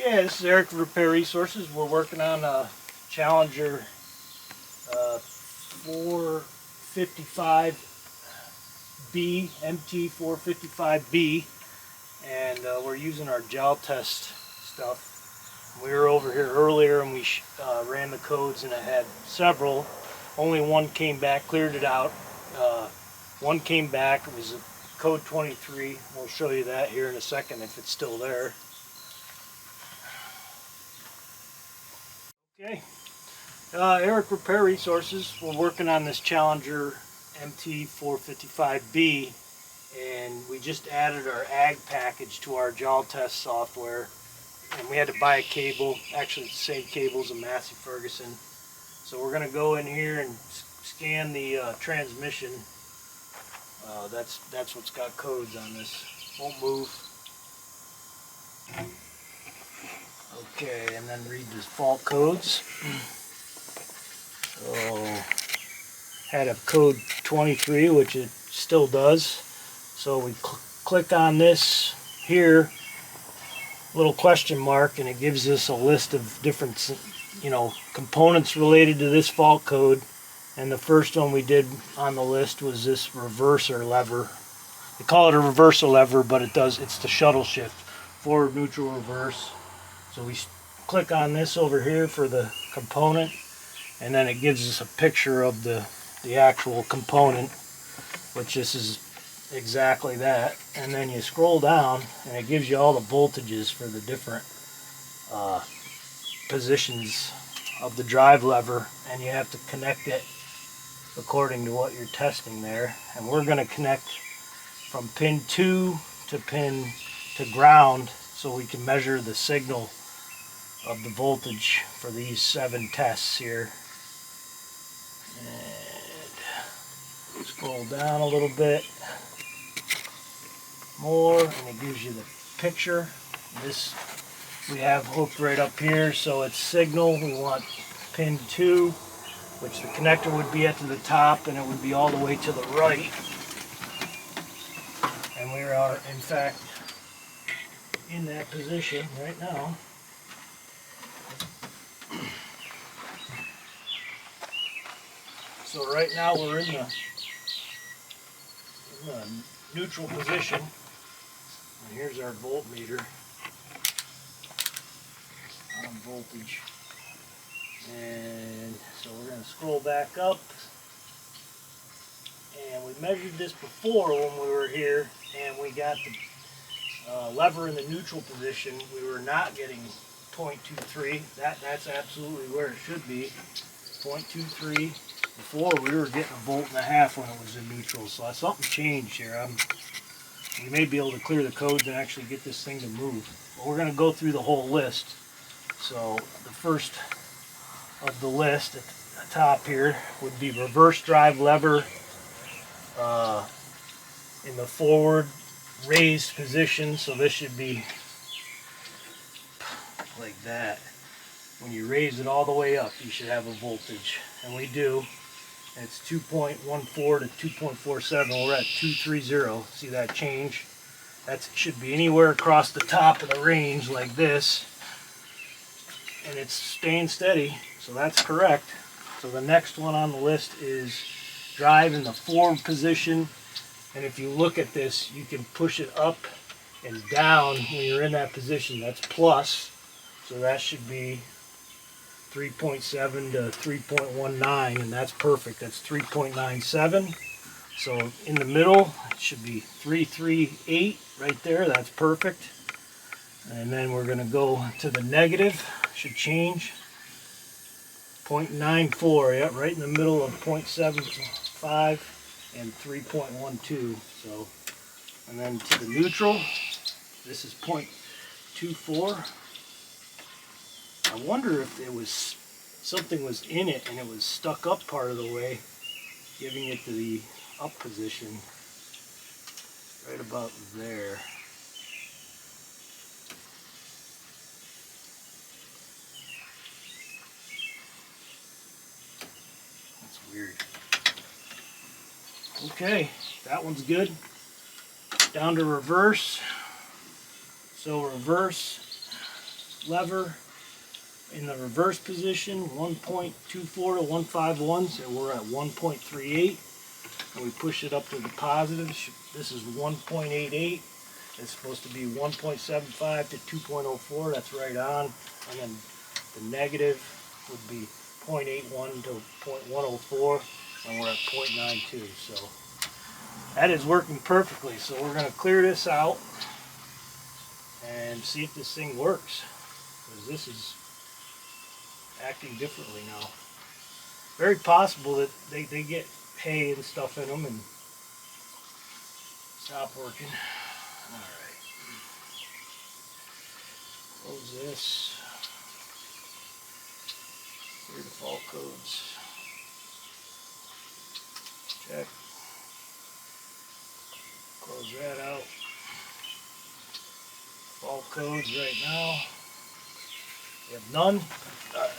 Yeah, this is Eric from Repair Resources. We're working on a Challenger 455B, MT455B, and we're using our gel test stuff. We were over here earlier and we ran the codes, and it had several. Only one came back, cleared it out. One came back, it was a code 23. We'll show you that here in a second if it's still there. Okay, Eric Repair Resources. We're working on this Challenger MT455B, and we just added our ag package to our jaw test software, and we had to buy a cable. Actually, it's the same cable as a Massey Ferguson. So we're going to go in here and scan the transmission. That's what's got codes on this. Won't move. Okay, and then read the fault codes. So, had a code 23, which it still does. So we click on this here, little question mark, and it gives us a list of different, components related to this fault code. And the first one we did on the list was this reverser lever. They call it a reverser lever, but it's the shuttle shift, forward, neutral, reverse. So we click on this over here for the component, and then it gives us a picture of the actual component, which this is exactly that. And then you scroll down and it gives you all the voltages for the different positions of the drive lever, and you have to connect it according to what you're testing there. And we're going to connect from pin 2 to ground, so we can measure the signal of the voltage for these 7 tests here. And scroll down a little bit more, and it gives you the picture. This we have hooked right up here, so it's signal. We want pin 2, which the connector would be at the top, and it would be all the way to the right. And we are, in fact, in that position right now. So right now we're in the neutral position. And here's our voltmeter on voltage. And so we're going to scroll back up. And we measured this before when we were here, and we got the lever in the neutral position. We were not getting 0.23. That's absolutely where it should be. 0.23. Before we were getting 1.5 volts when it was in neutral. So something changed here. We may be able to clear the codes and actually get this thing to move. But we're going to go through the whole list. So the first of the list at the top here would be reverse drive lever in the forward raised position. So this should be like that. When you raise it all the way up, you should have a voltage, and we do. And it's 2.14 to 2.47. We're at 230. See that change? That should be anywhere across the top of the range like this, and it's staying steady, so that's correct. So the next one on the list is drive in the forward position, and if you look at this, you can push it up and down when you're in that position. That's plus, so that should be 3.7 to 3.19, and that's perfect. That's 3.97. So in the middle, it should be 338 right there. That's perfect. And then we're going to go to the negative. Should change. 0.94, yeah, right in the middle of 0.75 and 3.12. So, and then to the neutral, this is 0.24. I wonder if it was something was in it and it was stuck up part of the way, giving it to the up position right about there. That's weird. Okay, that one's good. Down to reverse. So reverse, lever in the reverse position, 1.24 to 151, so we're at 1.38. And we push it up to the positive. This is 1.88. It's supposed to be 1.75 to 2.04. That's right on. And then the negative would be 0.81 to 0.104, and we're at 0.92. So that is working perfectly. So we're going to clear this out and see if this thing works, because this is acting differently now. Very possible that they get hay and stuff in them and stop working. Alright. Close this. Clear the fault codes. Check. Close that out. Fault codes right now. We have none. Alright.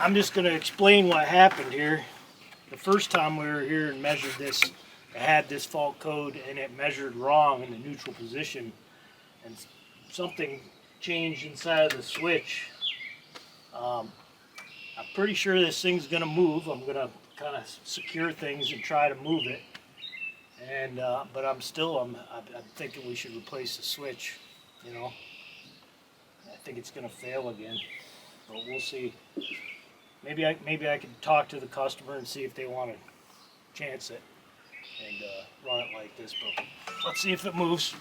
I'm just going to explain what happened here. The first time we were here and measured this, it had this fault code and it measured wrong in the neutral position, and something changed inside of the switch. I'm pretty sure this thing's going to move. I'm going to kind of secure things and try to move it, and but I'm thinking we should replace the switch. You know, I think it's going to fail again, but we'll see. Maybe I could talk to the customer and see if they want to chance it and run it like this, but let's see if it moves.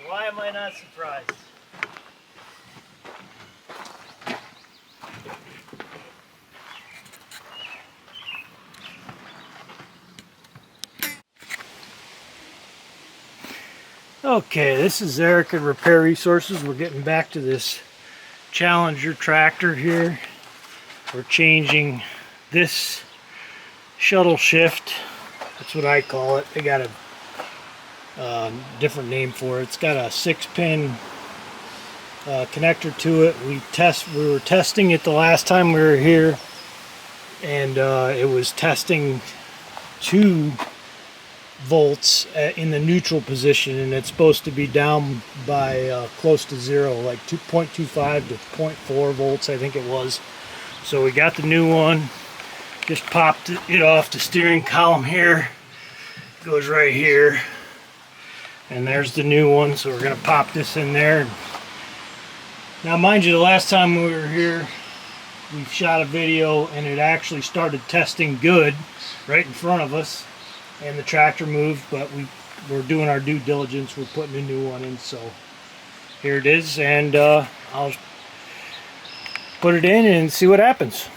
Why am I not surprised? Okay, this is Eric at Repair Resources. We're getting back to this Challenger tractor here. We're changing this shuttle shift. That's what I call it. They got a different name for it. It's got a 6-pin connector to it. We were testing it the last time we were here, and it was testing 2 volts in the neutral position, and it's supposed to be down by close to 0, like 2.25 to 0.4 volts, I think it was. So we got the new one, just popped it off the steering column here, goes right here. And there's the new one, so we're going to pop this in there. Now mind you, the last time we were here, we shot a video and it actually started testing good right in front of us. And the tractor moved, but we're doing our due diligence. We're putting a new one in, so here it is. And I'll put it in and see what happens.